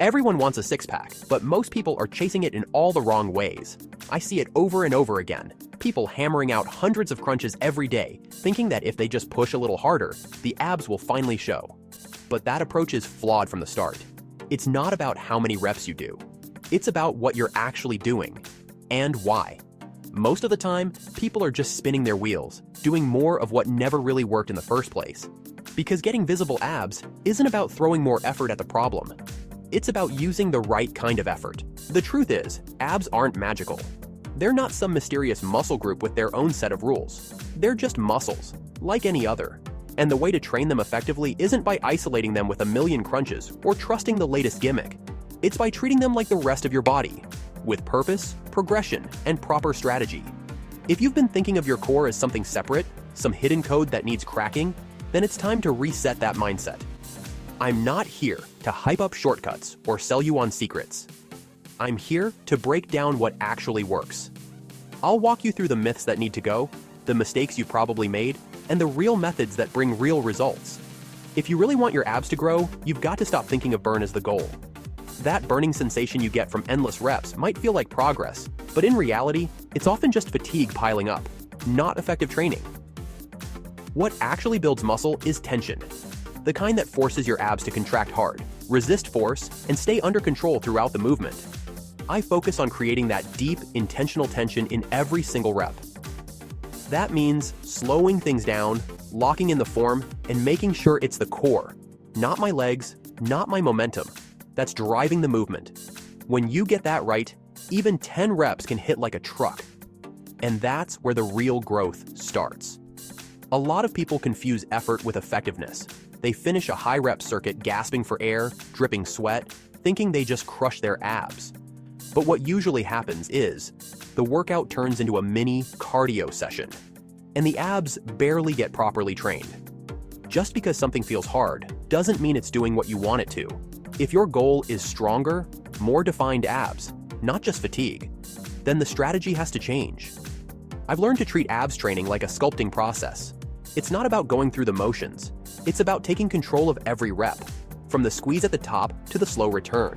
Everyone wants a six-pack, but most people are chasing it in all the wrong ways. I see it over and over again. People hammering out hundreds of crunches every day, thinking that if they just push a little harder, the abs will finally show. But that approach is flawed from the start. It's not about how many reps you do. It's about what you're actually doing, and why. Most of the time, people are just spinning their wheels, doing more of what never really worked in the first place. Because getting visible abs isn't about throwing more effort at the problem. It's about using the right kind of effort. The truth is, abs aren't magical. They're not some mysterious muscle group with their own set of rules. They're just muscles, like any other. And the way to train them effectively isn't by isolating them with a million crunches or trusting the latest gimmick. It's by treating them like the rest of your body, with purpose, progression, and proper strategy. If you've been thinking of your core as something separate, some hidden code that needs cracking, then it's time to reset that mindset. I'm not here to hype up shortcuts or sell you on secrets. I'm here to break down what actually works. I'll walk you through the myths that need to go, the mistakes you probably made, and the real methods that bring real results. If you really want your abs to grow, you've got to stop thinking of burn as the goal. That burning sensation you get from endless reps might feel like progress, but in reality, it's often just fatigue piling up, not effective training. What actually builds muscle is tension. The kind that forces your abs to contract hard, resist force, and stay under control throughout the movement. I focus on creating that deep, intentional tension in every single rep. That means slowing things down, locking in the form, and making sure it's the core, not my legs, not my momentum, that's driving the movement. When you get that right, even 10 reps can hit like a truck. And that's where the real growth starts. A lot of people confuse effort with effectiveness. They finish a high-rep circuit gasping for air, dripping sweat, thinking they just crushed their abs. But what usually happens is, the workout turns into a mini cardio session, and the abs barely get properly trained. Just because something feels hard doesn't mean it's doing what you want it to. If your goal is stronger, more defined abs, not just fatigue, then the strategy has to change. I've learned to treat abs training like a sculpting process. It's not about going through the motions. It's about taking control of every rep, from the squeeze at the top to the slow return.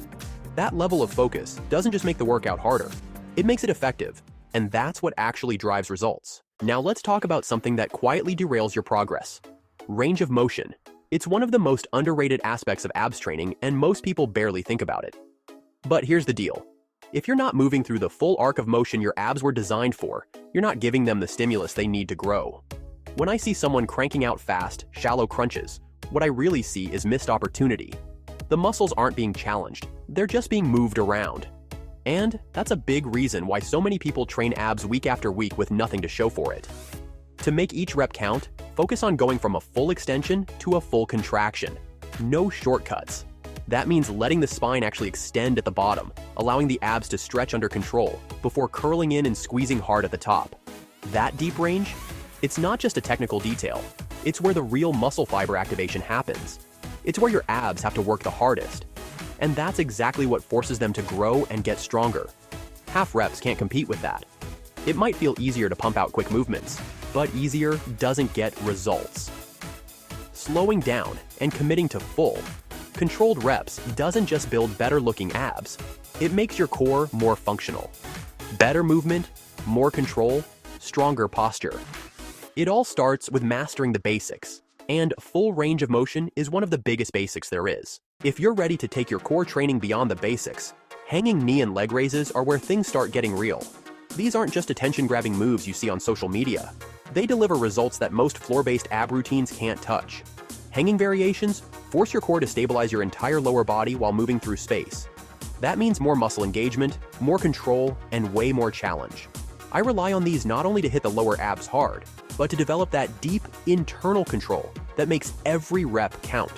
That level of focus doesn't just make the workout harder, it makes it effective, and that's what actually drives results. Now let's talk about something that quietly derails your progress. Range of motion. It's one of the most underrated aspects of abs training, and most people barely think about it. But here's the deal. If you're not moving through the full arc of motion your abs were designed for, you're not giving them the stimulus they need to grow. When I see someone cranking out fast, shallow crunches, what I really see is missed opportunity. The muscles aren't being challenged, they're just being moved around. And that's a big reason why so many people train abs week after week with nothing to show for it. To make each rep count, focus on going from a full extension to a full contraction. No shortcuts. That means letting the spine actually extend at the bottom, allowing the abs to stretch under control before curling in and squeezing hard at the top. That deep range? It's not just a technical detail. It's where the real muscle fiber activation happens. It's where your abs have to work the hardest. And that's exactly what forces them to grow and get stronger. Half reps can't compete with that. It might feel easier to pump out quick movements, but easier doesn't get results. Slowing down and committing to full, controlled reps doesn't just build better-looking abs, it makes your core more functional. Better movement, more control, stronger posture. It all starts with mastering the basics, and full range of motion is one of the biggest basics there is. If you're ready to take your core training beyond the basics, hanging knee and leg raises are where things start getting real. These aren't just attention-grabbing moves you see on social media. They deliver results that most floor-based ab routines can't touch. Hanging variations force your core to stabilize your entire lower body while moving through space. That means more muscle engagement, more control, and way more challenge. I rely on these not only to hit the lower abs hard, but to develop that deep internal control that makes every rep count.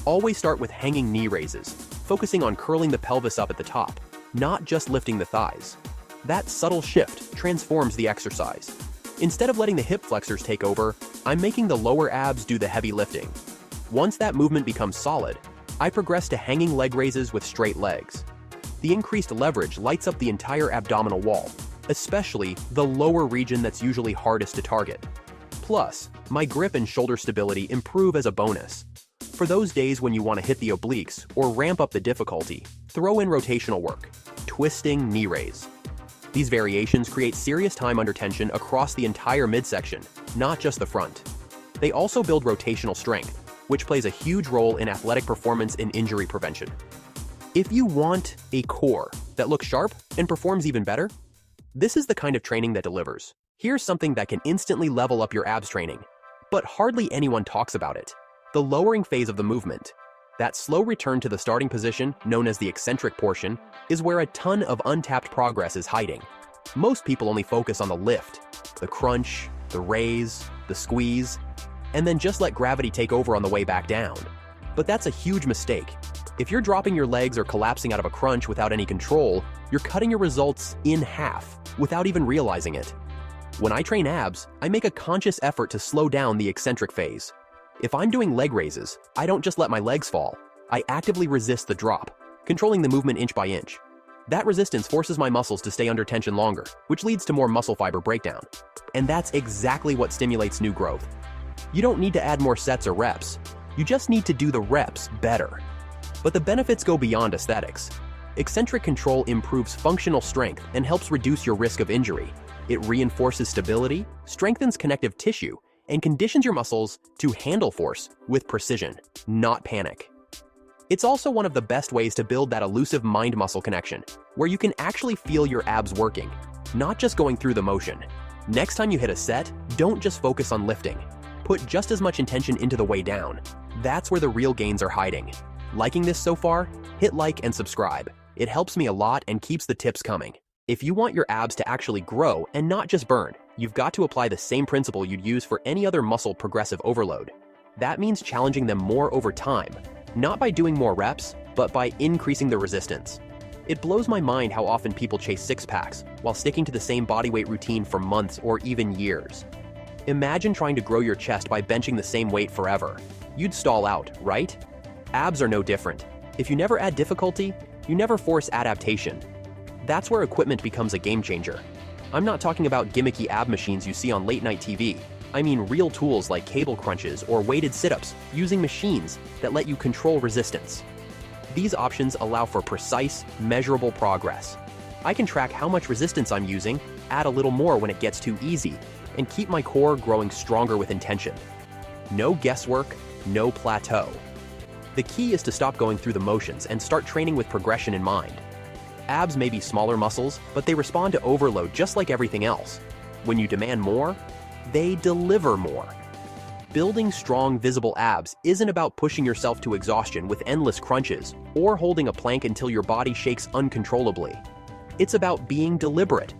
Always start with hanging knee raises, focusing on curling the pelvis up at the top, not just lifting the thighs. That subtle shift transforms the exercise. Instead of letting the hip flexors take over, I'm making the lower abs do the heavy lifting. Once that movement becomes solid, I progress to hanging leg raises with straight legs. The increased leverage lights up the entire abdominal wall, especially the lower region that's usually hardest to target. Plus, my grip and shoulder stability improve as a bonus. for those days when you want to hit the obliques or ramp up the difficulty, throw in rotational work, twisting knee raise. These variations create serious time under tension across the entire midsection, not just the front. They also build rotational strength, which plays a huge role in athletic performance and injury prevention. If you want a core that looks sharp and performs even better, this is the kind of training that delivers. Here's something that can instantly level up your abs training, but hardly anyone talks about it. The lowering phase of the movement. That slow return to the starting position, known as the eccentric portion, is where a ton of untapped progress is hiding. Most people only focus on the lift, the crunch, the raise, the squeeze, and then just let gravity take over on the way back down. But that's a huge mistake. If you're dropping your legs or collapsing out of a crunch without any control, you're cutting your results in half without even realizing it. When I train abs, I make a conscious effort to slow down the eccentric phase. If I'm doing leg raises, I don't just let my legs fall. I actively resist the drop, controlling the movement inch by inch. That resistance forces my muscles to stay under tension longer, which leads to more muscle fiber breakdown. And that's exactly what stimulates new growth. You don't need to add more sets or reps. You just need to do the reps better. But the benefits go beyond aesthetics. Eccentric control improves functional strength and helps reduce your risk of injury. It reinforces stability, strengthens connective tissue, and conditions your muscles to handle force with precision, not panic. It's also one of the best ways to build that elusive mind-muscle connection, where you can actually feel your abs working, not just going through the motion. Next time you hit a set, don't just focus on lifting. Put just as much intention into the way down. That's where the real gains are hiding. Liking this so far? Hit like and subscribe. It helps me a lot and keeps the tips coming. If you want your abs to actually grow and not just burn, you've got to apply the same principle you'd use for any other muscle progressive overload. That means challenging them more over time, not by doing more reps, but by increasing the resistance. It blows my mind how often people chase six-packs while sticking to the same bodyweight routine for months or even years. Imagine trying to grow your chest by benching the same weight forever. You'd stall out, right? Abs are no different. If you never add difficulty, you never force adaptation. That's where equipment becomes a game changer. I'm not talking about gimmicky ab machines you see on late-night TV. I mean real tools like cable crunches or weighted sit-ups using machines that let you control resistance. These options allow for precise, measurable progress. I can track how much resistance I'm using, add a little more when it gets too easy, and keep my core growing stronger with intention. No guesswork, no plateau. The key is to stop going through the motions and start training with progression in mind. Abs may be smaller muscles, but they respond to overload just like everything else. When you demand more, they deliver more. Building strong, visible abs isn't about pushing yourself to exhaustion with endless crunches or holding a plank until your body shakes uncontrollably. It's about being deliberate,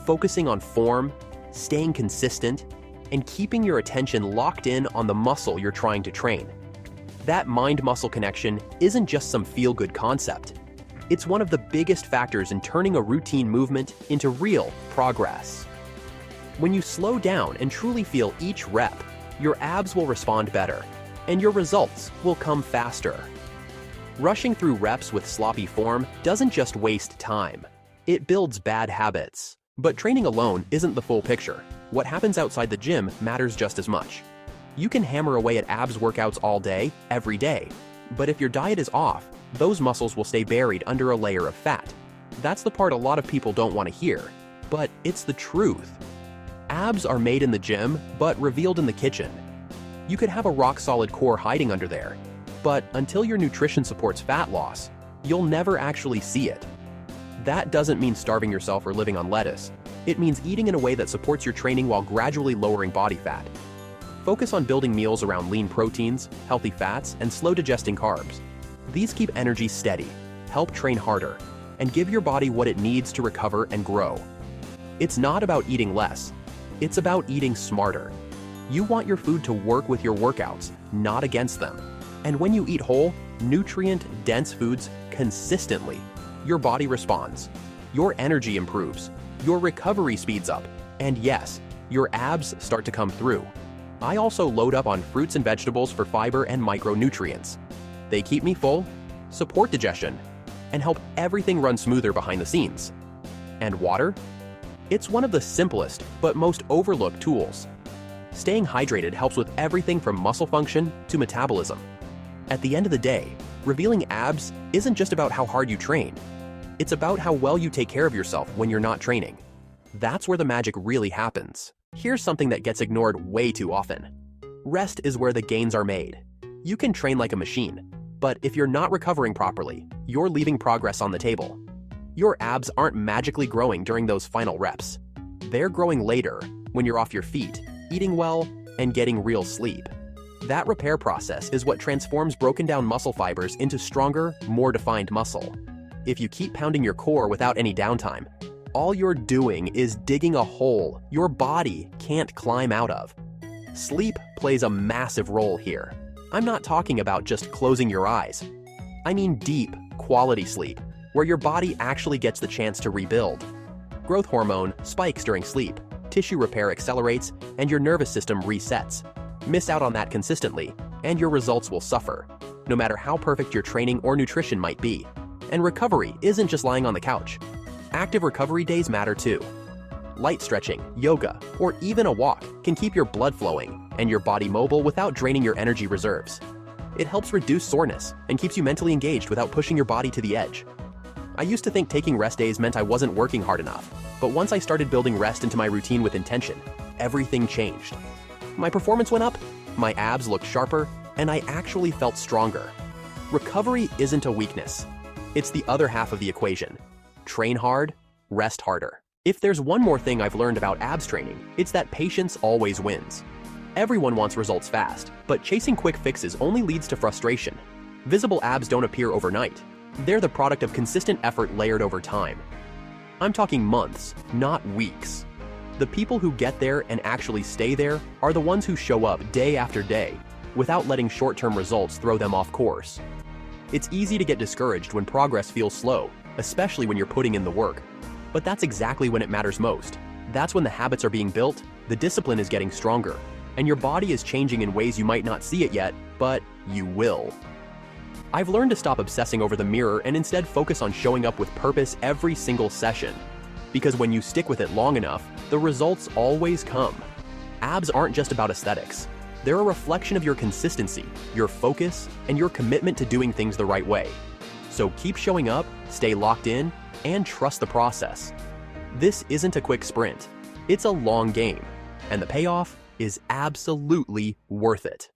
focusing on form, staying consistent, and keeping your attention locked in on the muscle you're trying to train. That mind-muscle connection isn't just some feel-good concept. It's one of the biggest factors in turning a routine movement into real progress. When you slow down and truly feel each rep, your abs will respond better, and your results will come faster. Rushing through reps with sloppy form doesn't just waste time. It builds bad habits. But training alone isn't the full picture. What happens outside the gym matters just as much. You can hammer away at abs workouts all day, every day. But if your diet is off, those muscles will stay buried under a layer of fat. That's the part a lot of people don't want to hear, but it's the truth. Abs are made in the gym, but revealed in the kitchen. You could have a rock-solid core hiding under there, but until your nutrition supports fat loss, you'll never actually see it. That doesn't mean starving yourself or living on lettuce. It means eating in a way that supports your training while gradually lowering body fat. Focus on building meals around lean proteins, healthy fats, and slow-digesting carbs. These keep energy steady, help train harder, and give your body what it needs to recover and grow. It's not about eating less. It's about eating smarter. You want your food to work with your workouts, not against them. And when you eat whole, nutrient-dense foods consistently, your body responds. Your energy improves. Your recovery speeds up. And yes, your abs start to come through. I also load up on fruits and vegetables for fiber and micronutrients. They keep me full, support digestion, and help everything run smoother behind the scenes. And water? It's one of the simplest but most overlooked tools. Staying hydrated helps with everything from muscle function to metabolism. At the end of the day, revealing abs isn't just about how hard you train. It's about how well you take care of yourself when you're not training. That's where the magic really happens. Here's something that gets ignored way too often. Rest is where the gains are made. You can train like a machine, but if you're not recovering properly, you're leaving progress on the table. Your abs aren't magically growing during those final reps. They're growing later, when you're off your feet, eating well, and getting real sleep. That repair process is what transforms broken down muscle fibers into stronger, more defined muscle. If you keep pounding your core without any downtime, all you're doing is digging a hole your body can't climb out of. Sleep plays a massive role here. I'm not talking about just closing your eyes. I mean deep, quality sleep, where your body actually gets the chance to rebuild. Growth hormone spikes during sleep, tissue repair accelerates, and your nervous system resets. Miss out on that consistently, and your results will suffer, no matter how perfect your training or nutrition might be. And recovery isn't just lying on the couch. Active recovery days matter too. Light stretching, yoga, or even a walk can keep your blood flowing and your body mobile without draining your energy reserves. It helps reduce soreness and keeps you mentally engaged without pushing your body to the edge. I used to think taking rest days meant I wasn't working hard enough, but once I started building rest into my routine with intention, everything changed. My performance went up, my abs looked sharper, and I actually felt stronger. Recovery isn't a weakness. It's the other half of the equation. Train hard, rest harder. If there's one more thing I've learned about abs training, it's that patience always wins. Everyone wants results fast, but chasing quick fixes only leads to frustration. Visible abs don't appear overnight. They're the product of consistent effort layered over time. I'm talking months, not weeks. The people who get there and actually stay there are the ones who show up day after day, without letting short-term results throw them off course. It's easy to get discouraged when progress feels slow, especially when you're putting in the work. But that's exactly when it matters most. That's when the habits are being built, the discipline is getting stronger, and your body is changing in ways you might not see it yet, but you will. I've learned to stop obsessing over the mirror and instead focus on showing up with purpose every single session. Because when you stick with it long enough, the results always come. Abs aren't just about aesthetics. They're a reflection of your consistency, your focus, and your commitment to doing things the right way. So keep showing up, stay locked in, and trust the process. This isn't a quick sprint. It's a long game, and the payoff is absolutely worth it.